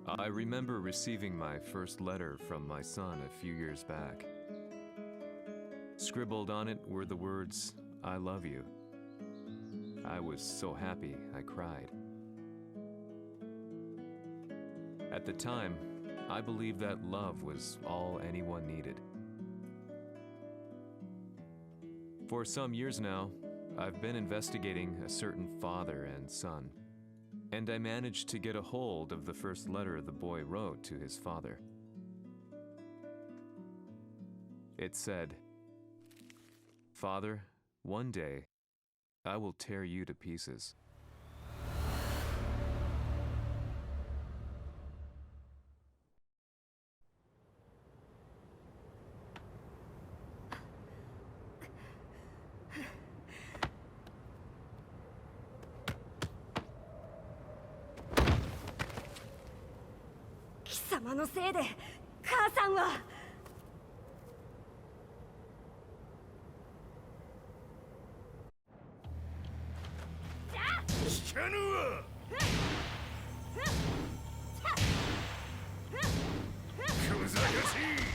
I remember receiving my first letter from my son a few years back. Scribbled on it were the words, "I love you." I was so happy I cried. At the time, I believed that love was all anyone needed. For some years now, I've been investigating a certain father and son, and I managed to get a hold of the first letter the boy wrote to his father. It said, "Father, one day, I will tear you to pieces." "貴様のせいで母さんは..." 聞かぬわ。小賢しい。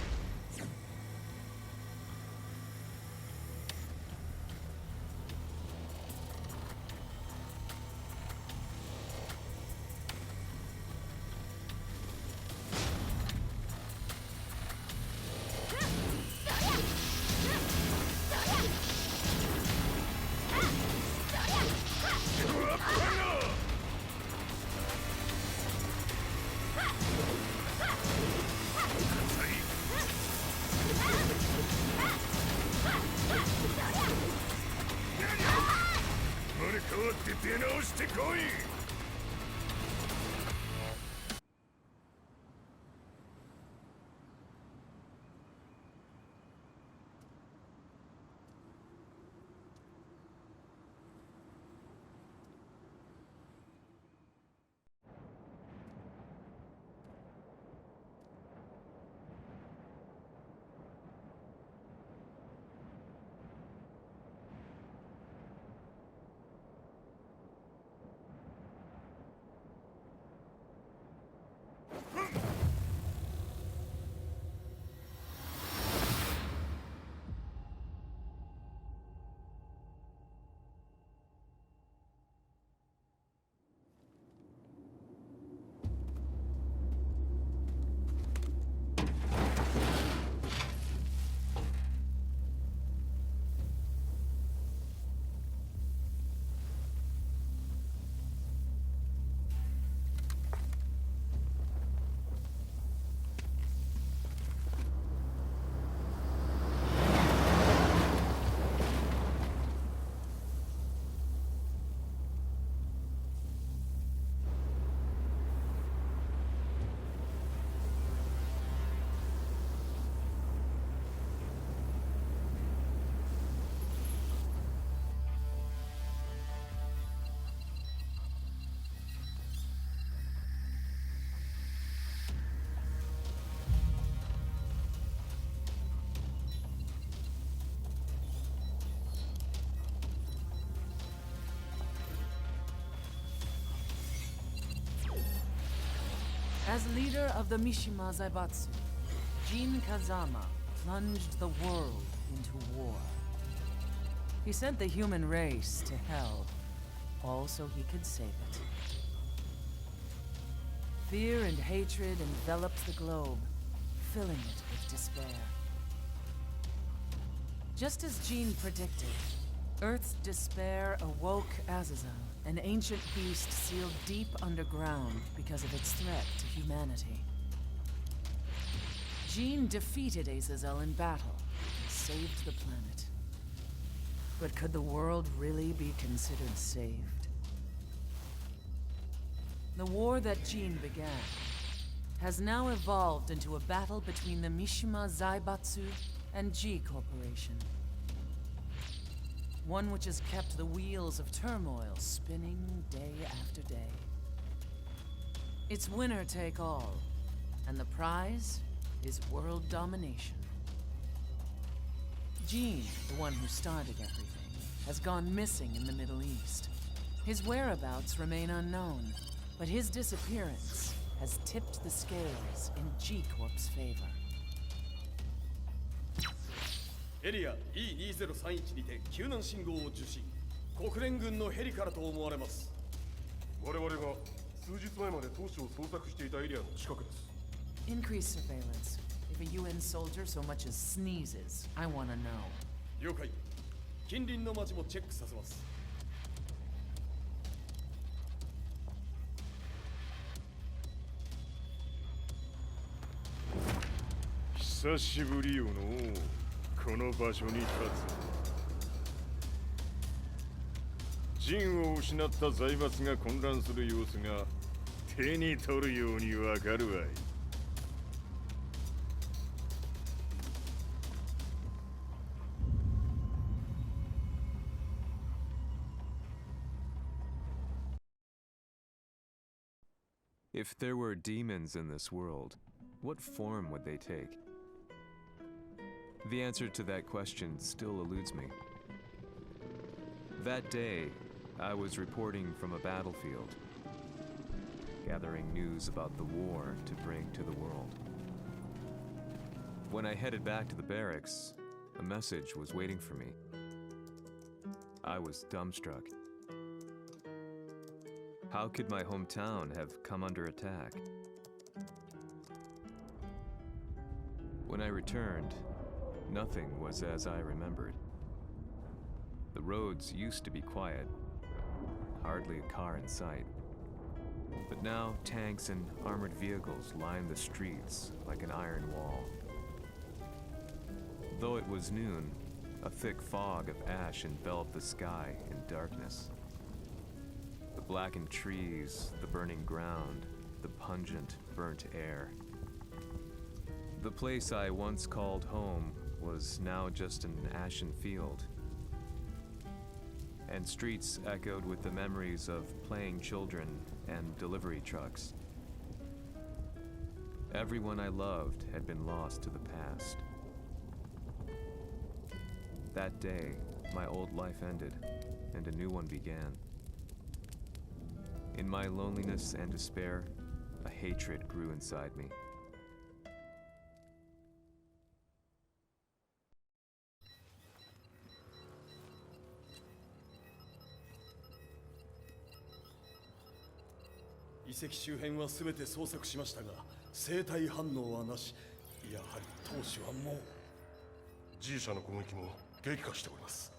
生まれ変わって出直してこい。As leader of the Mishima Zaibatsu, Jin Kazama plunged the world into war. He sent the human race to hell, all so he could save it. Fear and hatred enveloped the globe, filling it with despair. Just as Jin predicted, Earth's despair awoke Azazel, an ancient beast sealed deep underground because of its threat to humanity. Jin defeated Azazel in battle and saved the planet. But could the world really be considered saved? The war that Jin began has now evolved into a battle between the Mishima Zaibatsu and G Corporation. One which has kept the wheels of turmoil spinning day after day. It's winner take all, and the prize is world domination. Gene, the one who started everything, has gone missing in the Middle East. His whereabouts remain unknown, but his disappearance has tipped the scales in G-Corp's favor. エリア E2031 にて救難信号を受信。国連軍のヘリからと思われます。我々が数日前まで当初を捜索していたエリアの近くです。 Increase surveillance. If a UN soldier so much as sneezes, I want to know. 了解。近隣の町もチェックさせます。久しぶりよのこの場所に立つ。陣を失った財閥が混乱する様子が手に取るようにわかるわい。If there were demons in this world, what form would they take? The answer to that question still eludes me. That day, I was reporting from a battlefield, gathering news about the war to bring to the world. When I headed back to the barracks, a message was waiting for me. I was dumbstruck. How could my hometown have come under attack? When I returned, nothing was as I remembered. The roads used to be quiet, hardly a car in sight. But now tanks and armored vehicles line the streets like an iron wall. Though it was noon, a thick fog of ash enveloped the sky in darkness. The blackened trees, the burning ground, the pungent, burnt air. The place I once called home was now just an ashen field, and streets echoed with the memories of playing children and delivery trucks. Everyone I loved had been lost to the past. That day, my old life ended, and a new one began. In my loneliness and despair, a hatred grew inside me.遺跡周辺は全て捜索しましたが、生体反応はなし。やはり当主はもう。G 社の攻撃も激化しております。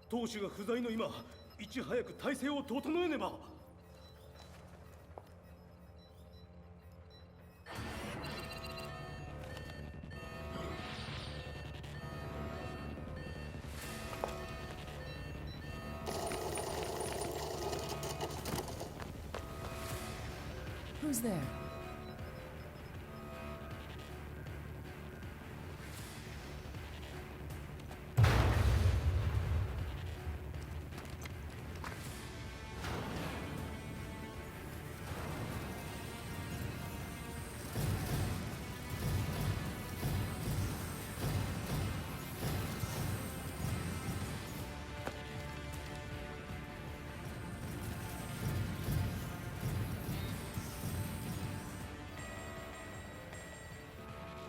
当主が不在の今、いち早く体制を整えねば。Who's there?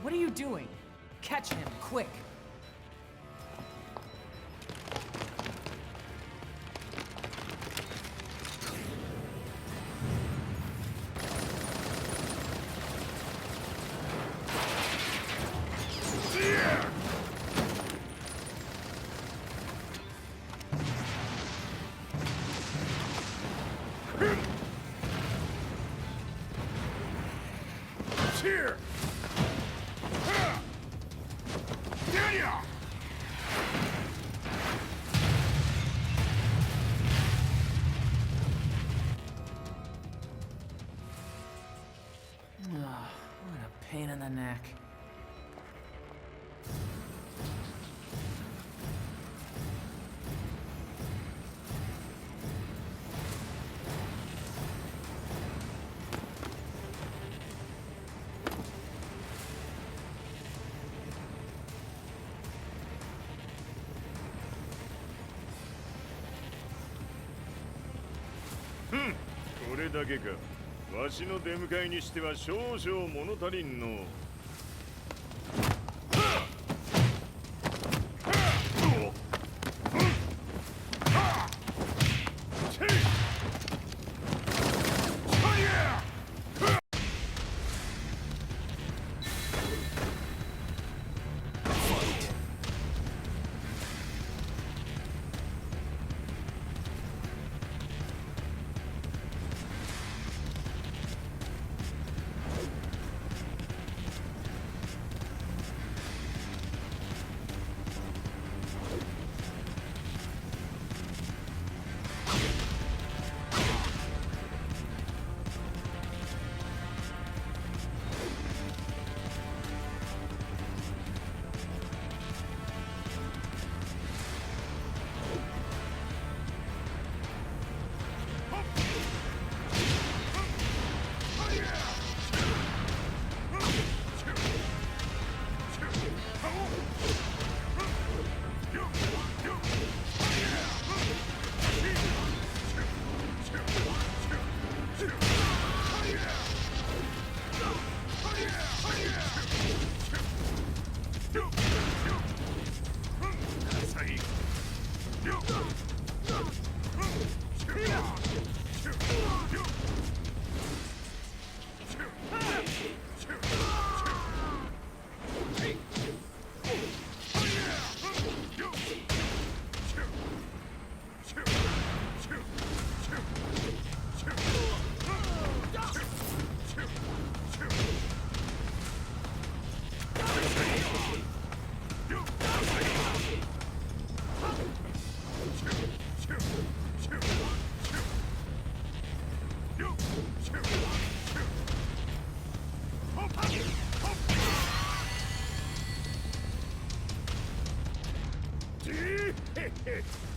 What are you doing? Catch him, quick! Here! What a pain in the neck. Hmm. これだけか。わしの出迎えにしては少々物足りんの。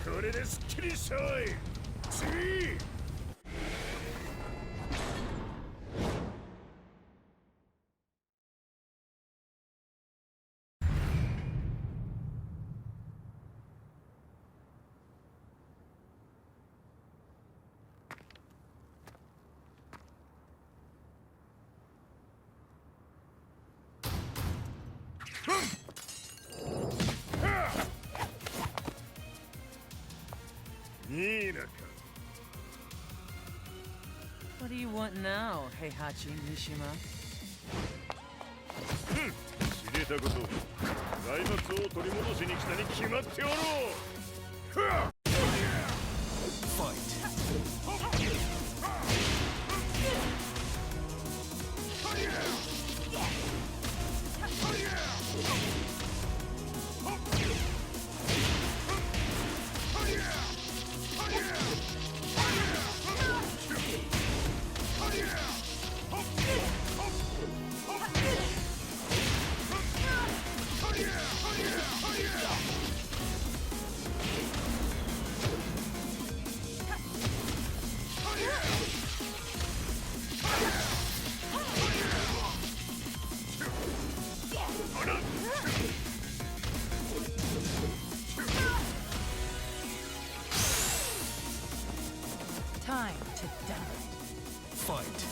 これですっきりしょい。次。What do you want now, Heihachi Mishima? 知れたこと。財閥を取り戻しに来たに決まっておろう。Time to die. Fight.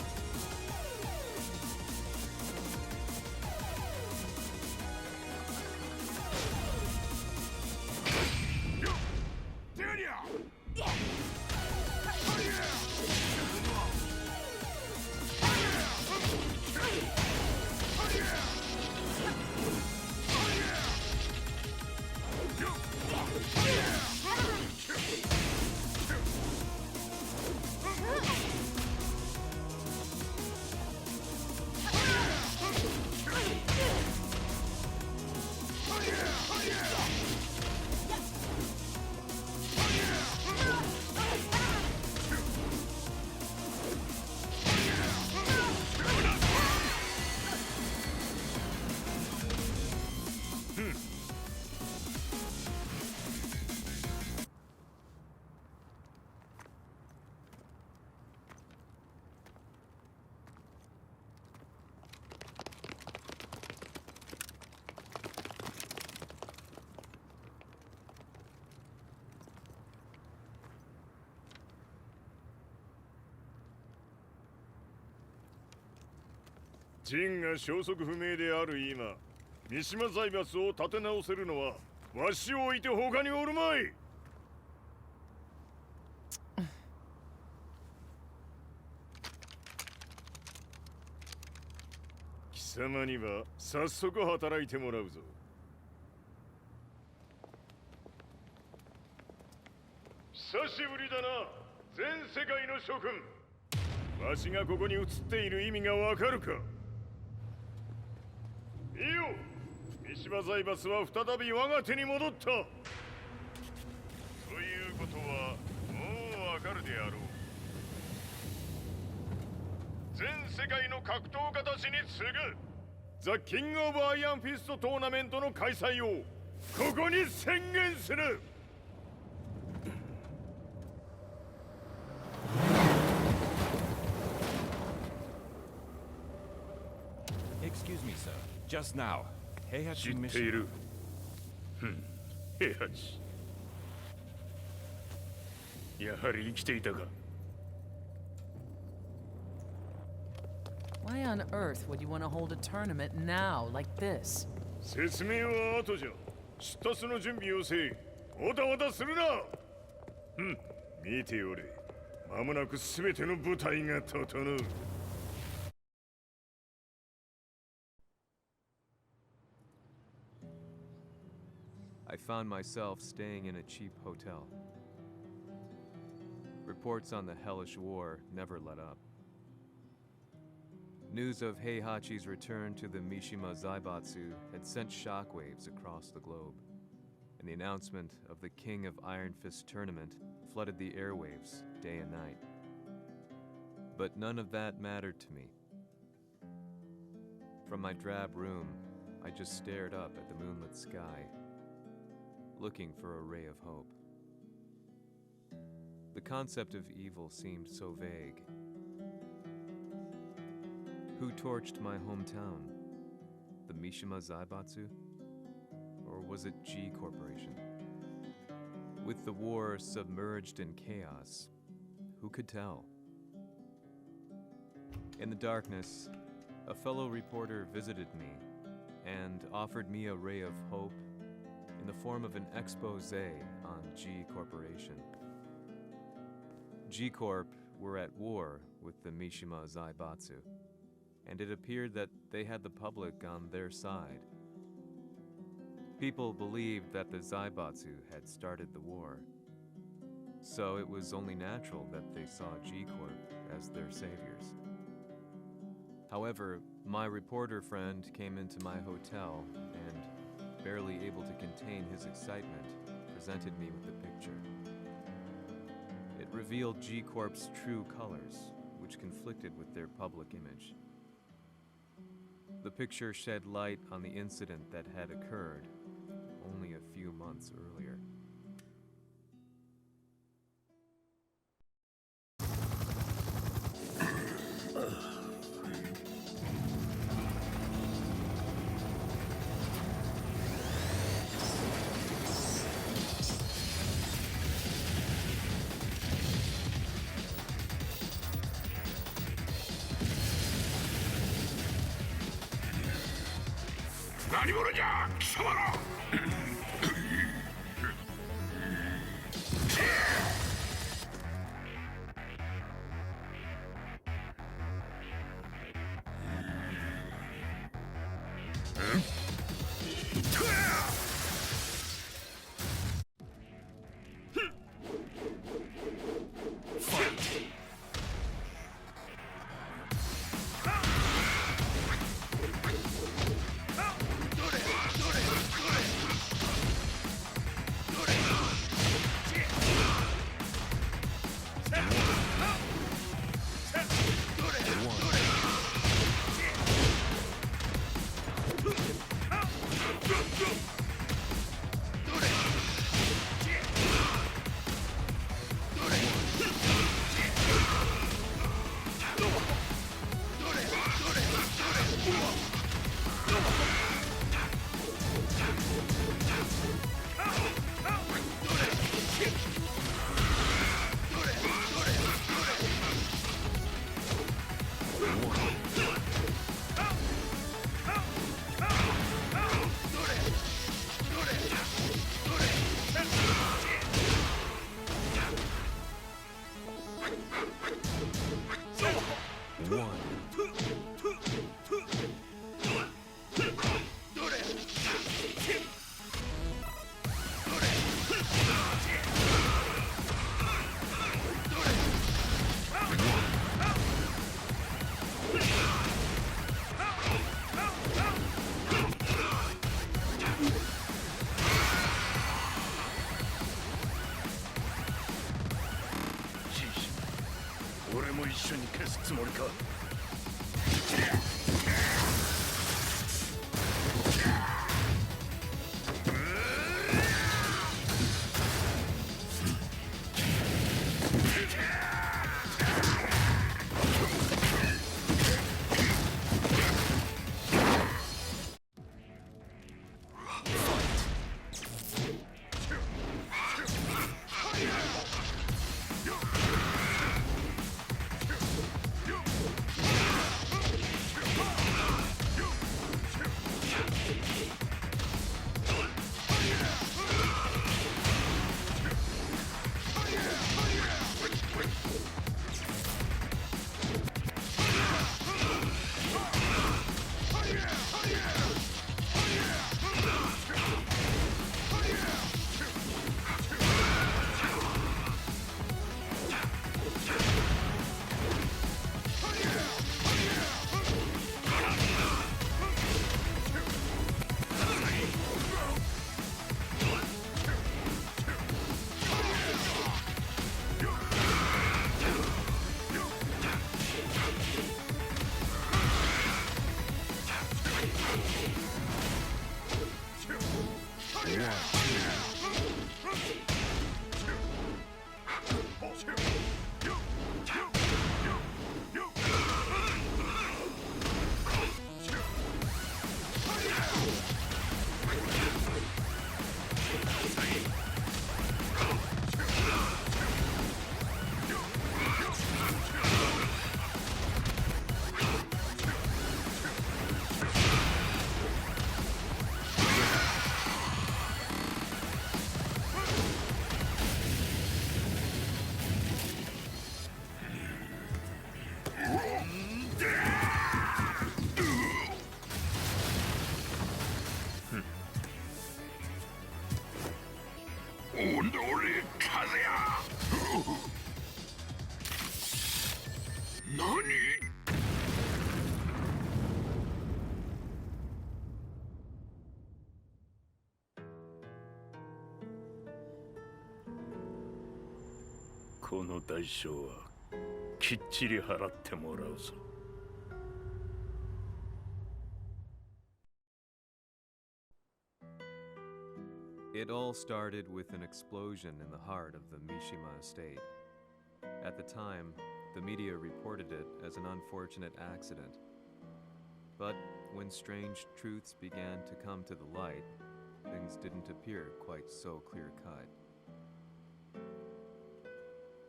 ジンが消息不明である今、三島財閥を立て直せるのはわしを置いて他におるまい。貴様には早速働いてもらうぞ。久しぶりだな、全世界の諸君。わしがここに映っている意味がわかるか。いいよ、三島財閥は再び我が手に戻った。ということはもうわかるであろう。全世界の格闘家たちに次ぐザ・キング・オブ・アイアンフィストトーナメントの開催をここに宣言する。Excuse me, sir. Just now, 知 Heihachi ってい Mishima. る。平八。やはり生きていたか。Why on earth would you want to hold a tournament now, like this? 説明は後じゃ。出立の準備をせい。おたおたするな。見ておれ。間もなく全ての部隊が整う。I found myself staying in a cheap hotel. Reports on the hellish war never let up. News of Heihachi's return to the Mishima Zaibatsu had sent shockwaves across the globe, and the announcement of the King of Iron Fist tournament flooded the airwaves day and night. But none of that mattered to me. From my drab room, I just stared up at the moonlit sky, looking for a ray of hope. The concept of evil seemed so vague. Who torched my hometown? The Mishima Zaibatsu? Or was it G Corporation? With the war submerged in chaos, who could tell? In the darkness, a fellow reporter visited me and offered me a ray of hope in the form of an expose on G Corporation. G Corp were at war with the Mishima Zaibatsu, and it appeared that they had the public on their side. People believed that the Zaibatsu had started the war, so it was only natural that they saw G Corp as their saviors. However, my reporter friend came into my hotel and, barely able to contain his excitement, presented me with the picture. It revealed G Corp's true colors, which conflicted with their public image. The picture shed light on the incident that had occurred only a few months earlier. 俺も一緒に消すつもりか。この代償はきっちり払ってもらうぞ。It all started with an explosion in the heart of the Mishima estate. At the time, the media reported it as an unfortunate accident. But when strange truths began to come to the light, things didn't appear quite so clear-cut.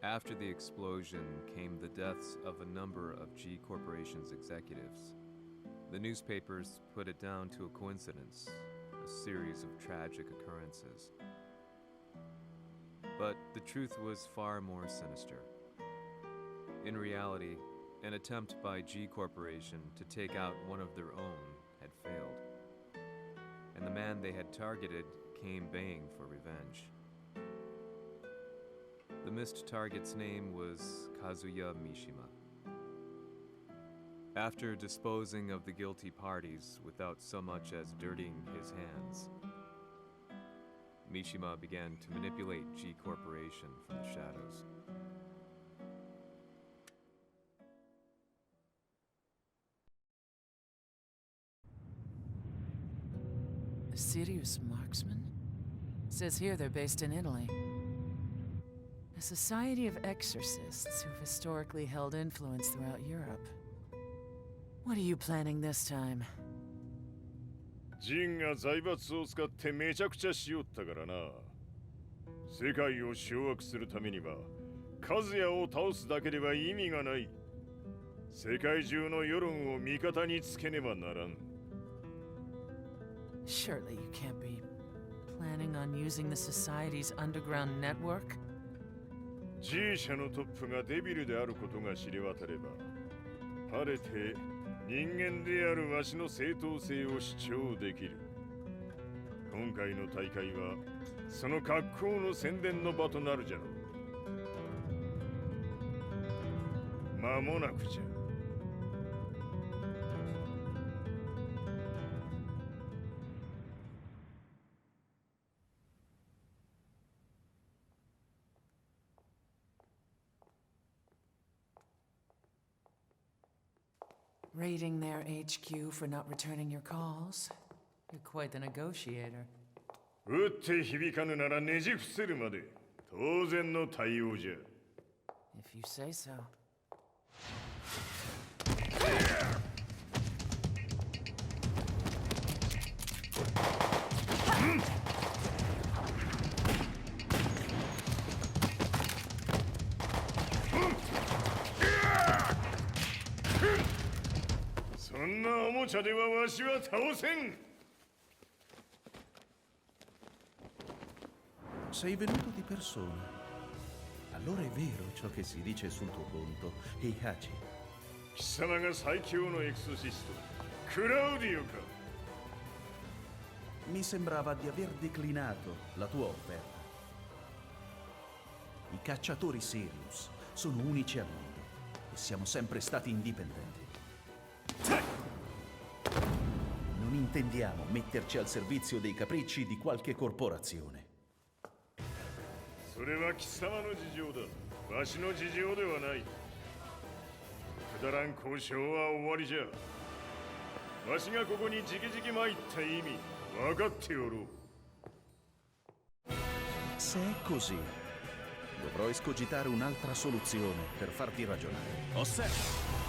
After the explosion came the deaths of a number of G Corporation's executives. The newspapers put it down to a coincidence, a series of tragic occurrences. But the truth was far more sinister. In reality, an attempt by G Corporation to take out one of their own had failed, and the man they had targeted came baying for revenge. The missed target's name was Kazuya Mishima. After disposing of the guilty parties without so much as dirtying his hands, Mishima began to manipulate G Corporation from the shadows. A serious marksman? Says here they're based in Italy. A society of exorcists who've historically held influence throughout Europe. What are you planning this time? ジンが財閥を使ってめちゃくちゃしよったからな。世界を掌握するためには、カズヤを倒すだけでは意味がない。世界中の世論を味方につけねばならん。Surely you can't be planning on using the Society's underground network? G 社のトップがデビルであることが知れ渡れば、晴れて人間であるわしの正当性を主張できる。今回の大会はその格好の宣伝の場となるじゃろう。間もなくじゃ。Raiding their HQ for not returning your calls? You're quite the negotiator. 打って響かぬならねじ伏せるまで当然の対応じゃ。 If you say so. そんなおもちゃではわしは倒せん。 Sei venuto di persona. Allora è vero ciò che si dice sul tuo conto, Heihachi. 貴様が最強のエクソシスト、クラウディオか。 Mi sembrava di aver declinato la tua offerta. I cacciatori Sirius sono unici al mondo e siamo sempre stati indipendenti. Non intendiamo metterci al servizio dei capricci di qualche corporazione. それは貴様の事情だ。わしの事情ではない。くだらん交渉は終わりじゃ。わしがここに直々参った意味分かっておろう。 Se è così, dovrò escogitare un'altra soluzione per farti ragionare. Osserva!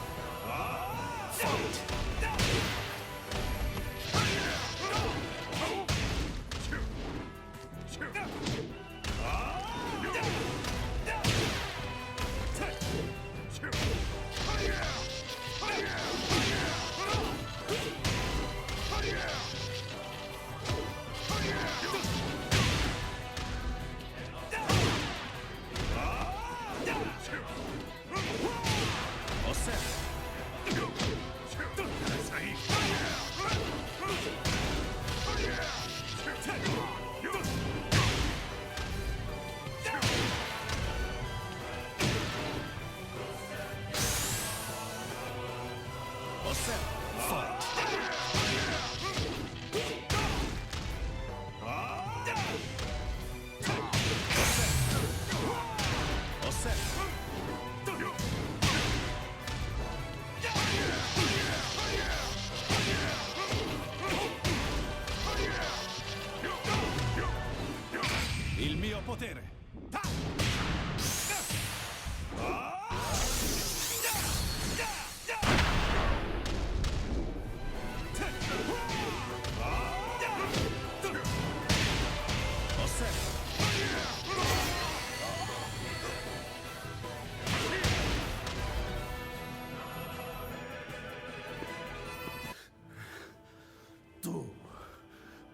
Il mio potere!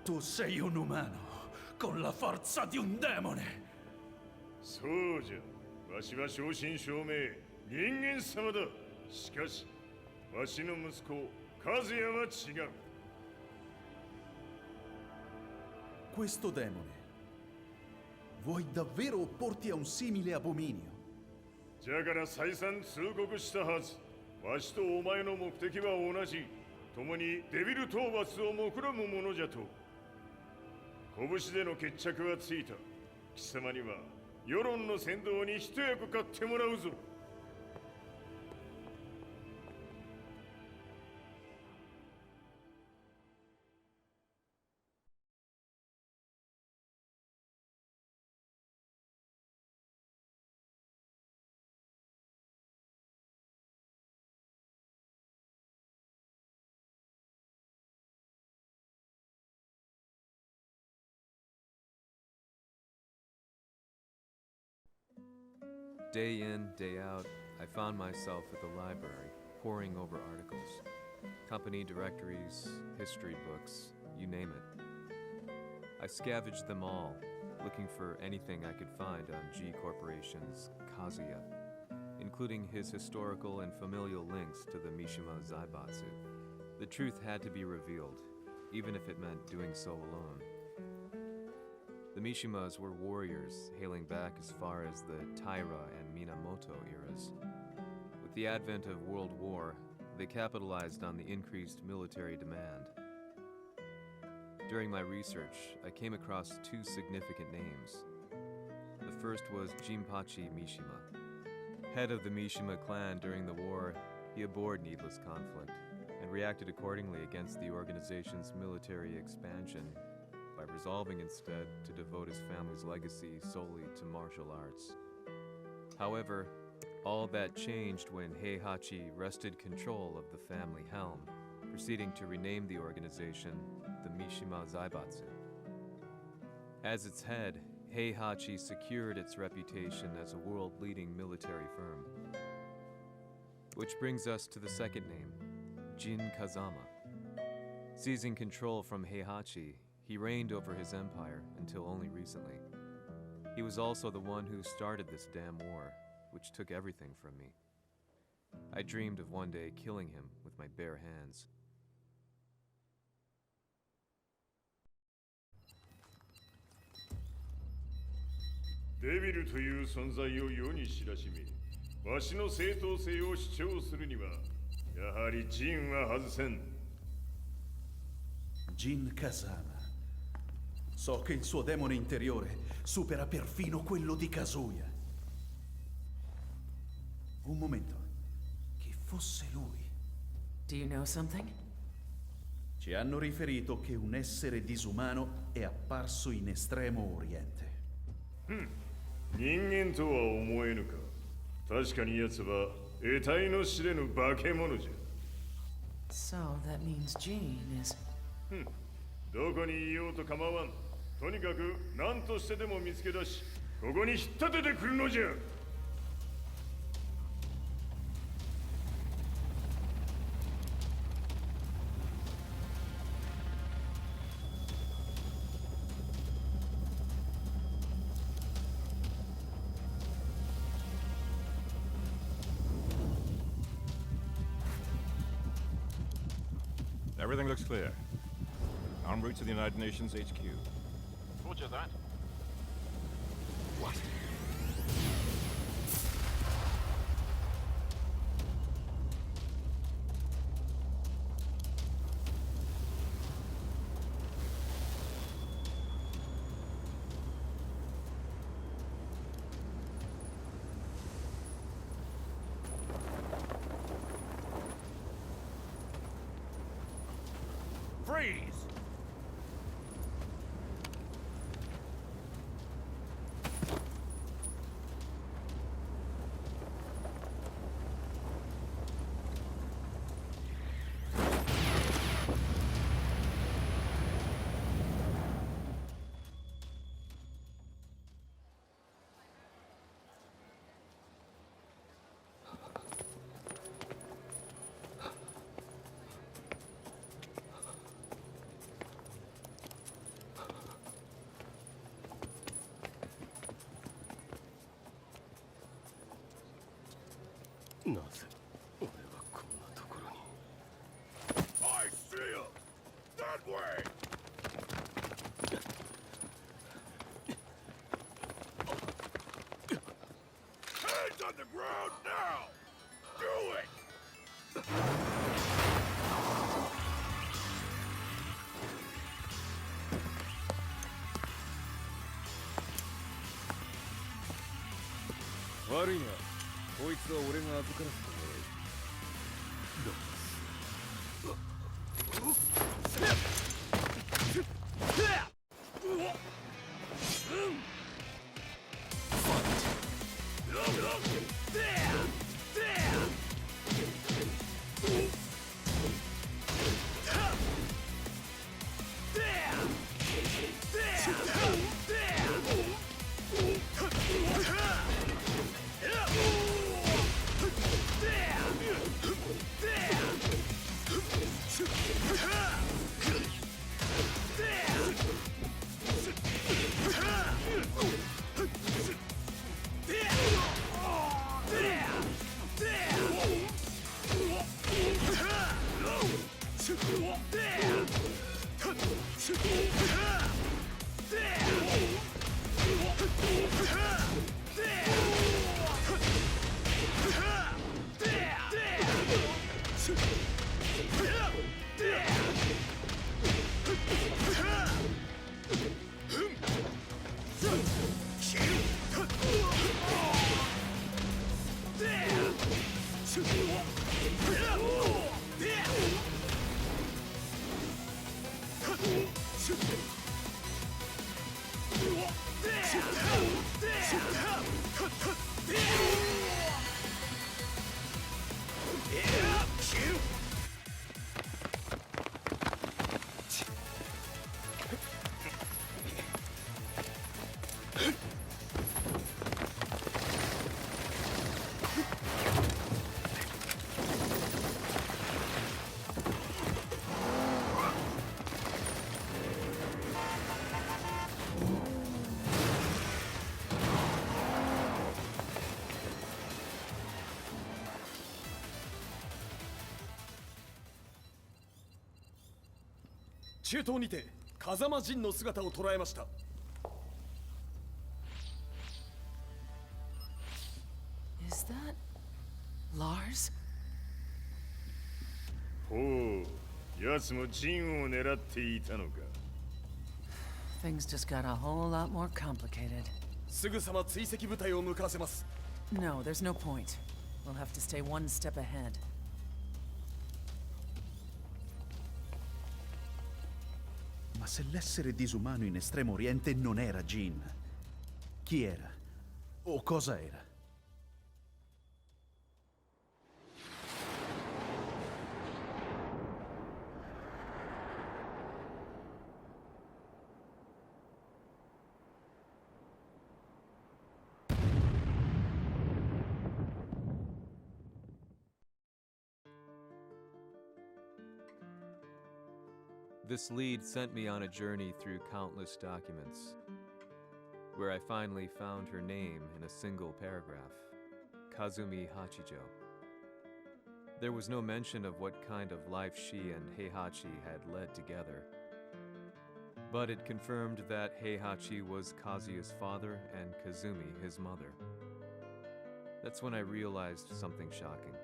Tu sei un umano con la forza di un demone. そうじゃ。わしは正真正銘人間様だ。しかしわしの息子和也は違う。 Questo demone. Vuoi davvero opporti a un simile abominio? じゃから再三通告したはず。わしとお前の目的は同じ。共にデビル討伐を目論むものじゃと。拳での決着はついた。貴様には世論の先導に一役買ってもらうぞ。 Day in, day out, I found myself at the library, poring over articles. Company directories, history books, you name it. I scavenged them all, looking for anything I could find on G Corporation's Kazuya, including his historical and familial links to the Mishima Zaibatsu. The truth had to be revealed, even if it meant doing so alone. The Mishimas were warriors hailing back as far as the Taira and Minamoto eras. With the advent of World War, they capitalized on the increased military demand. During my research, I came across two significant names. The first was Jinpachi Mishima. Head of the Mishima clan during the war, he abhorred needless conflict and reacted accordingly against the organization's military expansion by resolving instead to devote his family's legacy solely to martial arts. However, all that changed when Heihachi wrested control of the family helm, proceeding to rename the organization the Mishima Zaibatsu. As its head, Heihachi secured its reputation as a world-leading military firm. Which brings us to the second name, Jin Kazama. Seizing control from Heihachi, he reigned over his empire until only recently. He was also the one who started this damn war, which took everything from me. I dreamed of one day killing him with my bare hands. 데빌という存在を世に知らしめ、わしの正当性を主張するには、やはりジンは外せん。Jin Kazama. So che il suo demone interiore supera perfino quello di Kazuya. Un momento. Chi fosse lui? Do you know something? Ci hanno riferito che un essere disumano è apparso in Estremo Oriente. 人間とは思えぬか。確かに奴は得体の知れぬ化け物じゃ。So that means Jean is... どこにいようと構わん。とにかく何としてでも見つけ出し、ここに引っ立ててくるのじゃ。Everything looks clear. En route to the United Nations HQ. Roger that. What? Freeze! I see him! That way! Hands on the ground now! Do it! Worry not. こいつは俺が預からせてもらう。Ha! 中東にて風間陣の姿を捉えました。 Is that Lars? ほう、奴も陣を狙っていたのか。 Things just got a whole lot more complicated. すぐさま追跡部隊を向かわせます。 No, there's no point. We'll have to stay one step ahead. Ma se l'essere disumano in Estremo Oriente non era Jin, chi era? O cosa era? This lead sent me on a journey through countless documents, where I finally found her name in a single paragraph, Kazumi Hachijo. There was no mention of what kind of life she and Heihachi had led together, but it confirmed that Heihachi was Kazuya's father and Kazumi his mother. That's when I realized something shocking.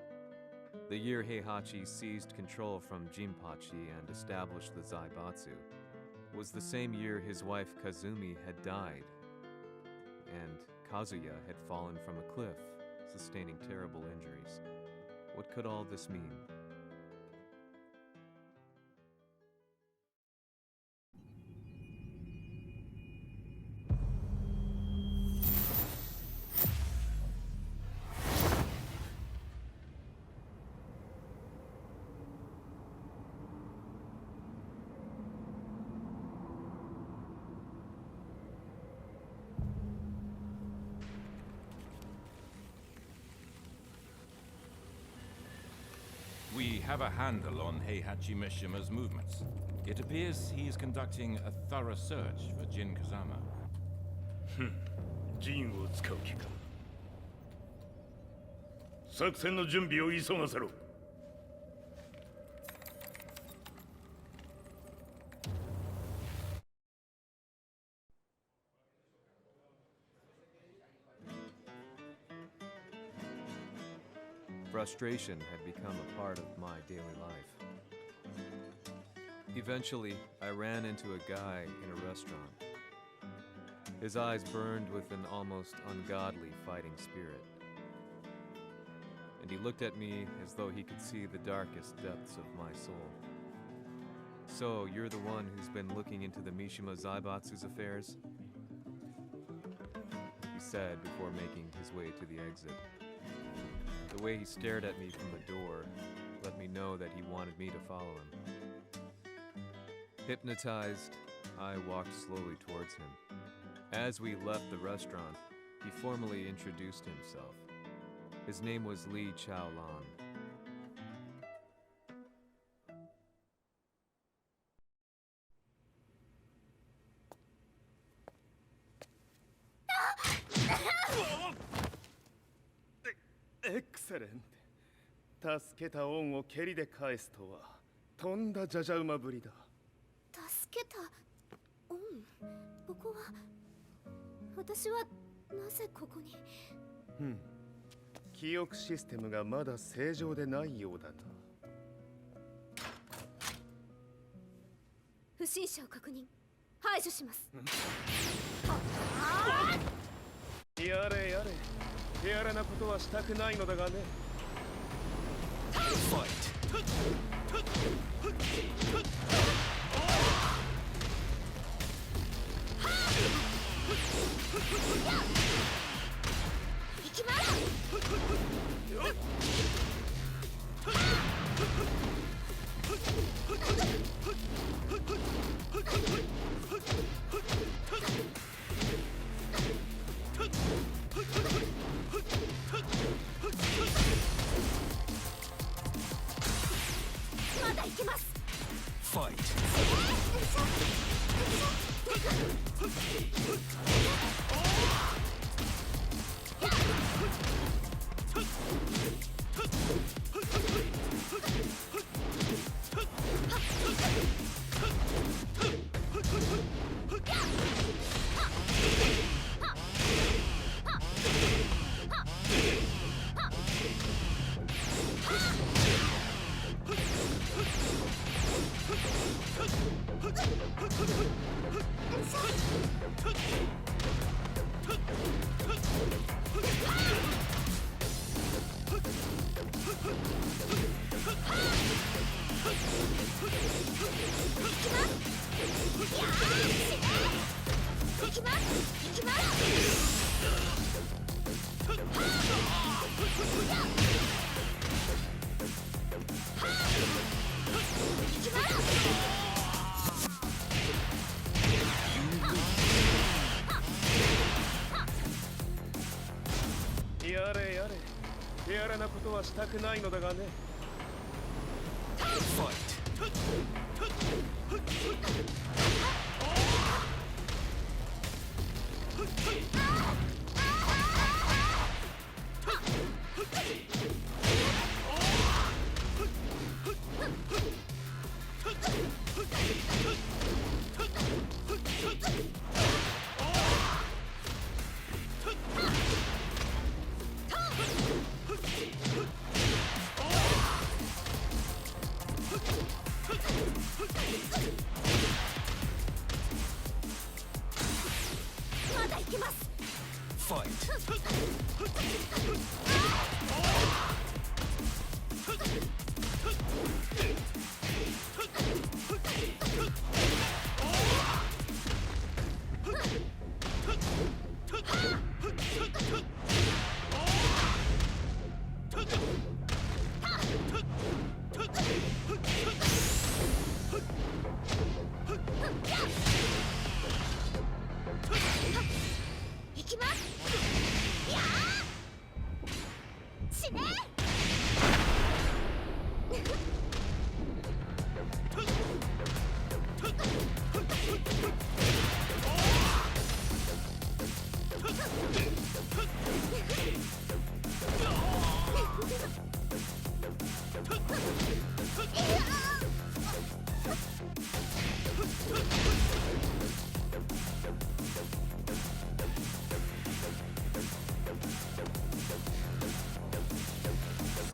The year Heihachi seized control from Jinpachi and established the Zaibatsu was the same year his wife Kazumi had died, and Kazuya had fallen from a cliff, sustaining terrible injuries. What could all this mean? We have a handle on Heihachi Mishima's movements. It appears he is conducting a thorough search for Jin Kazama. 陣を使う気か。作戦の準備を急がせろ。 Frustration had become a part of my daily life. Eventually, I ran into a guy in a restaurant. His eyes burned with an almost ungodly fighting spirit. And he looked at me as though he could see the darkest depths of my soul. So, you're the one who's been looking into the Mishima Zaibatsu's affairs? He said before making his way to the exit. The way he stared at me from the door let me know that he wanted me to follow him. Hypnotized, I walked slowly towards him. As we left the restaurant, he formally introduced himself. His name was Li Chaolan. Excellent. 助けた恩を蹴りで返すとはとんだじゃじゃ馬ぶりだ。助けた恩。ここは私はなぜここに。記憶システムがまだ正常でないようだな。不審者を確認。排除します。やれやれ。手荒なことはしたくないのだがね。まだ行きます。 やれやれ、手荒なことはしたくないのだがね。まだ行きます。 行きます。やー死ね。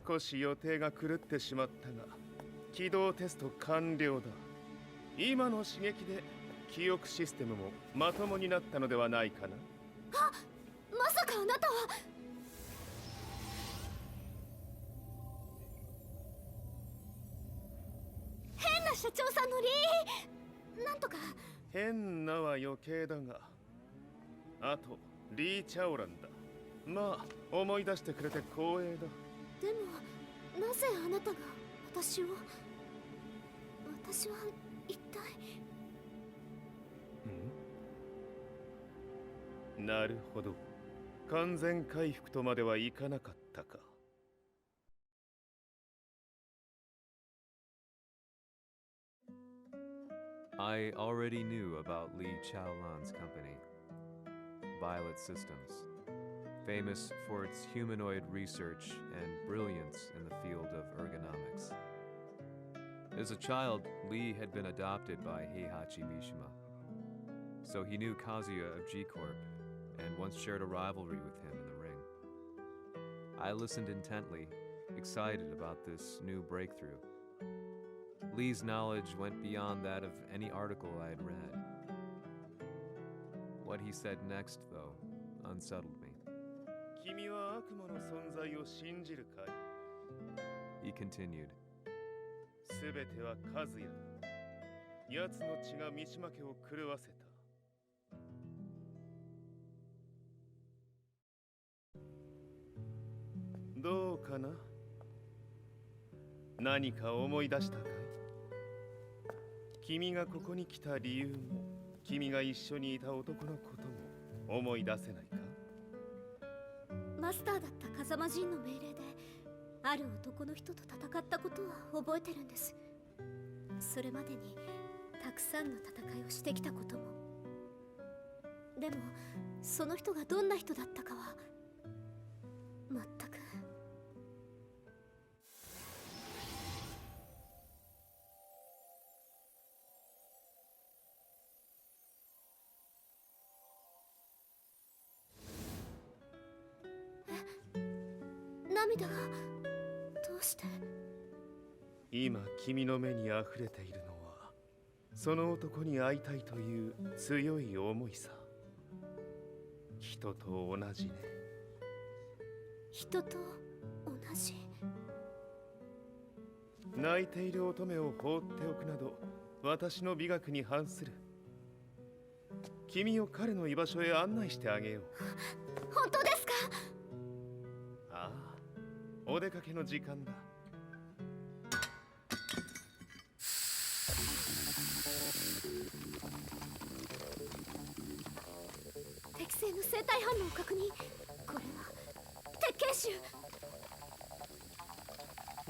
少し予定が狂ってしまったが、起動テスト完了だ。今の刺激で記憶システムもまともになったのではないかな。まさかあなたは。変な社長さんのなんとか。変なは余計だが、あとリー・チャオランだ。まあ思い出してくれて光栄だ。でもなぜあなたが私を。私は一体。なるほど、完全回復とまではいかなかったか。I already knew about Li Chaolan's company, Violet Systems, famous for its humanoid research and brilliance in the field of ergonomics. As a child, Li had been adopted by Heihachi Mishima, so he knew Kazuya of G-Corp and once shared a rivalry with him in the ring. I listened intently, excited about this new breakthrough. Lee's knowledge went beyond that of any article I had read. What he said next, though, unsettled me. 君は悪魔の存在を信じるかい？ He continued. すべては和也だ。奴の血が三島家を狂わせた。どうかな？何か思い出したかい？君がここに来た理由も、君が一緒にいた男のことも思い出せないか？マスターだった風間陣の命令である男の人と戦ったことは覚えてるんです。それまでにたくさんの戦いをしてきたことも。でもその人がどんな人だったかは全く。涙がどうして？今君の目にあふれているのはその男に会いたいという強い思いさ。人と同じね。人と同じ。泣いている乙女を放っておくなど私の美学に反する。君を彼の居場所へ案内してあげよう。本当ですか？ああ、お出かけの時間だ。適正の生体反応を確認。これは鉄拳臭。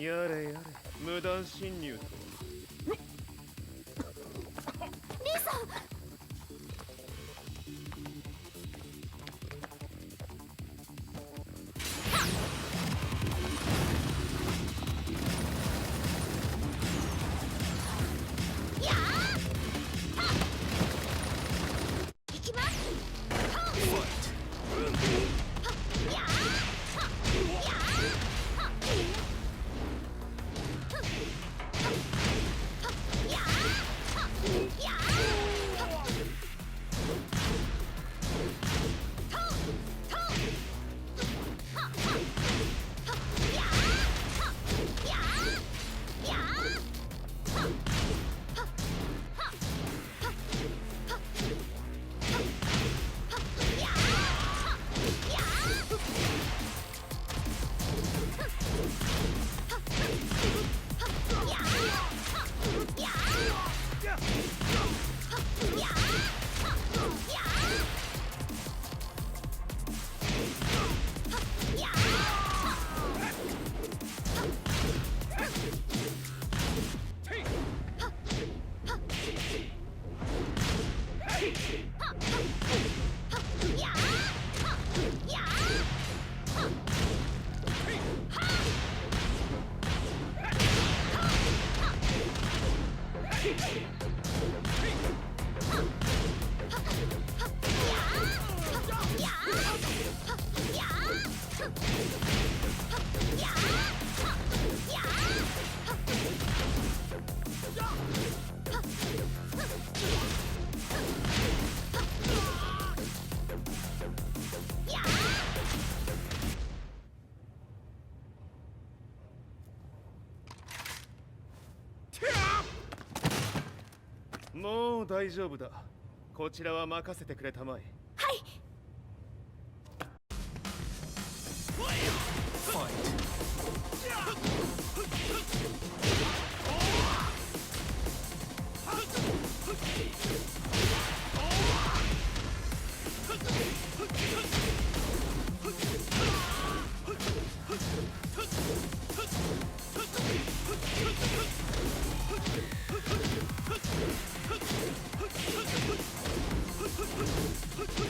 やれやれ、無断侵入と。リーさん。もう大丈夫だ。こちらは任せてくれたまえ。はい。フッ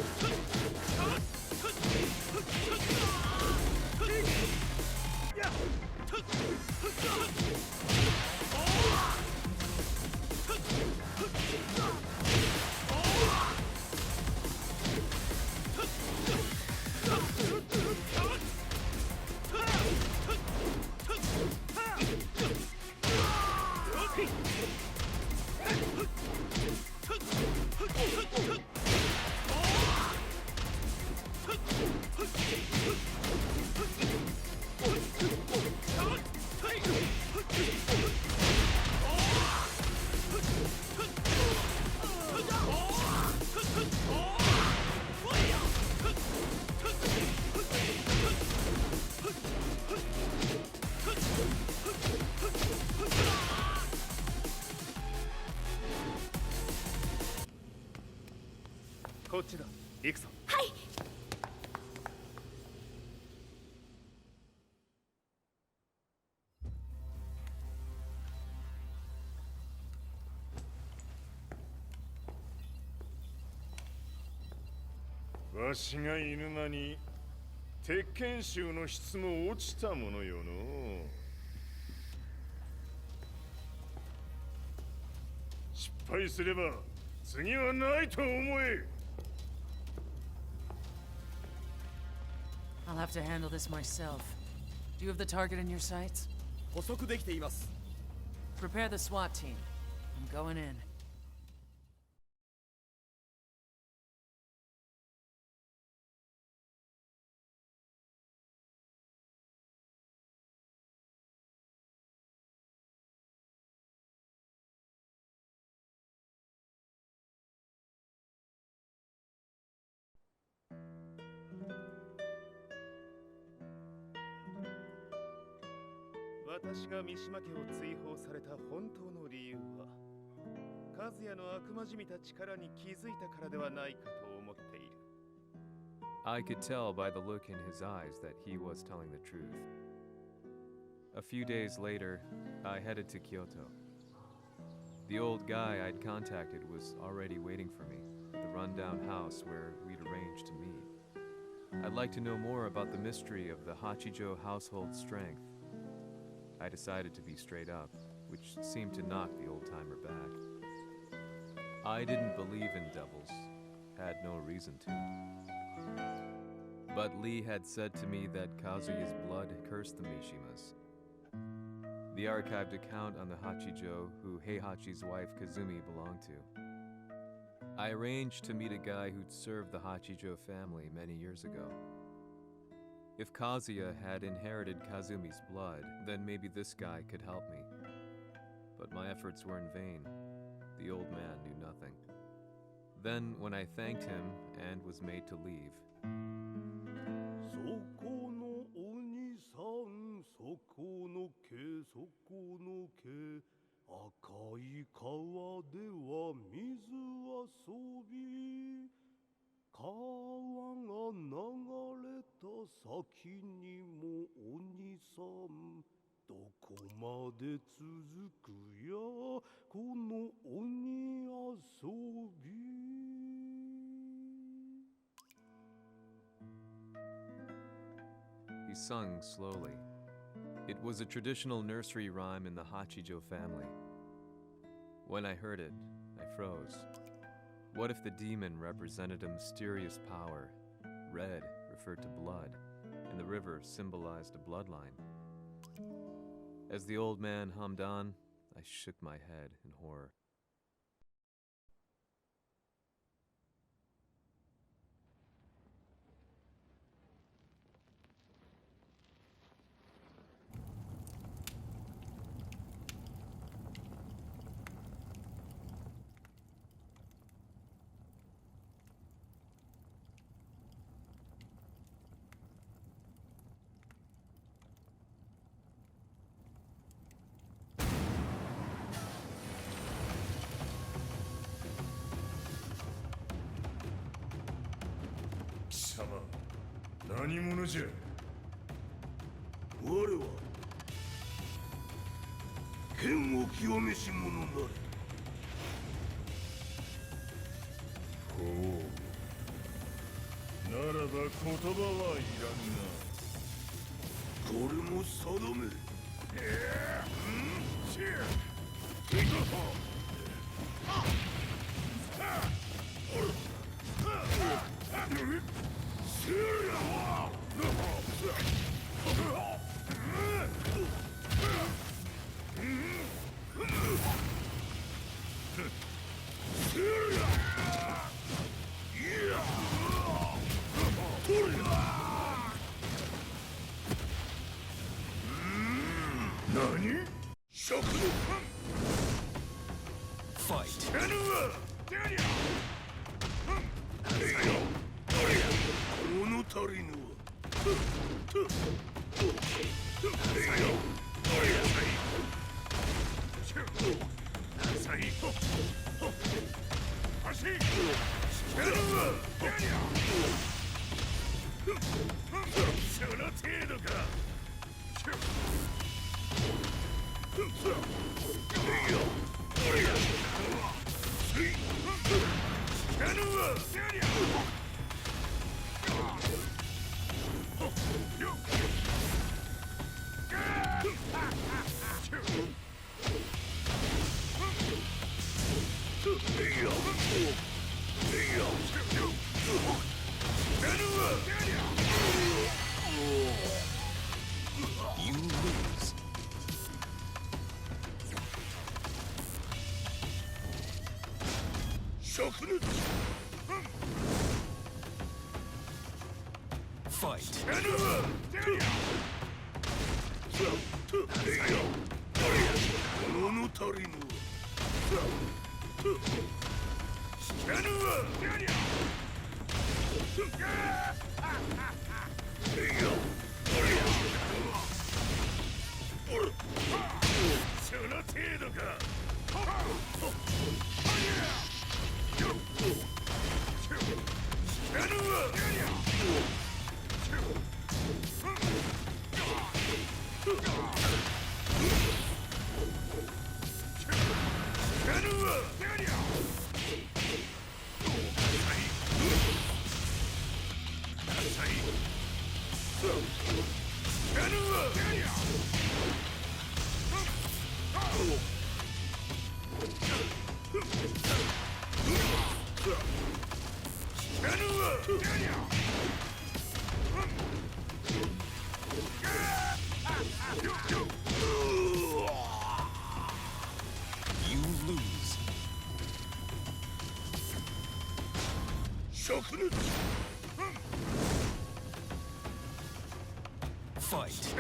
承知だ。行くぞ。はい。わしが犬間に鉄拳衆の質も落ちたものよの。失敗すれば次はないと思え。I'll have to handle this myself. Do you have the target in your sights? 捕捉できています。 Prepare the SWAT team. I'm going in. 私が三島家を追放された本当の理由は、和也の悪魔じみた力に気づいたからではないかと思っている。I could tell by the look in his eyes that he was telling the truth. A few days later, I headed to Kyoto. The old guy I'd contacted was already waiting for me at the rundown house where we'd arranged to meet. I'd like to know more about the mystery of the Hachijo household strength. I decided to be straight up, which seemed to knock the old-timer back. I didn't believe in devils, had no reason to. But Lee had said to me that Kazuya's blood cursed the Mishimas. The archived account on the Hachijo who Heihachi's wife Kazumi belonged to. I arranged to meet a guy who'd served the Hachijo family many years ago. If Kazuya had inherited Kazumi's blood, then maybe this guy could help me. But my efforts were in vain. The old man knew nothing. Then, when I thanked him and was made to leave, そこのお兄さん、そこの毛、そこの毛、赤い川では水遊び、川が流れた先にもお兄さん、どこまで続くやこの鬼遊び。he sung slowly. It was a traditional nursery rhyme in the Hachijo family. When I heard it, I froze. What if the demon represented a mysterious power? Red referred to blood, and the river symbolized a bloodline. As the old man hummed on, I shook my head in horror. 何者じゃ。我は剣を極めし者なれ。ほう。ならば言葉はいらんな。これも定め。何？ Fight! 物足りぬわ。走！ You lose. Fight. You lose. Fight.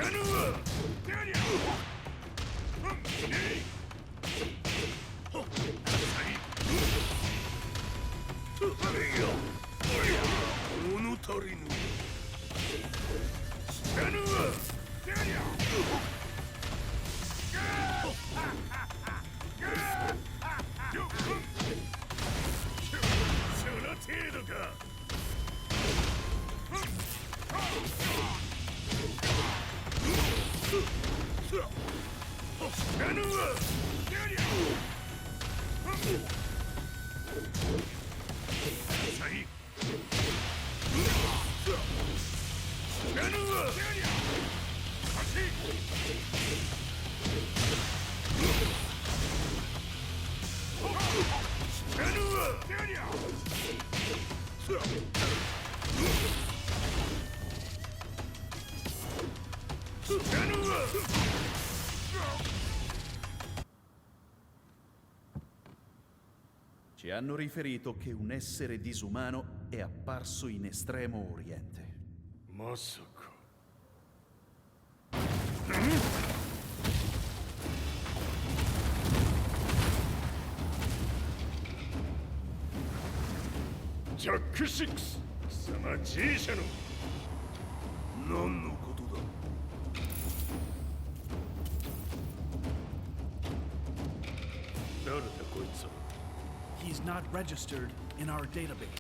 Ci hanno riferito che un essere disumano è apparso in Estremo Oriente. まさか。ジャック6、貴様 G 社の何のことだ。誰だこいつは。 He's not registered in our database.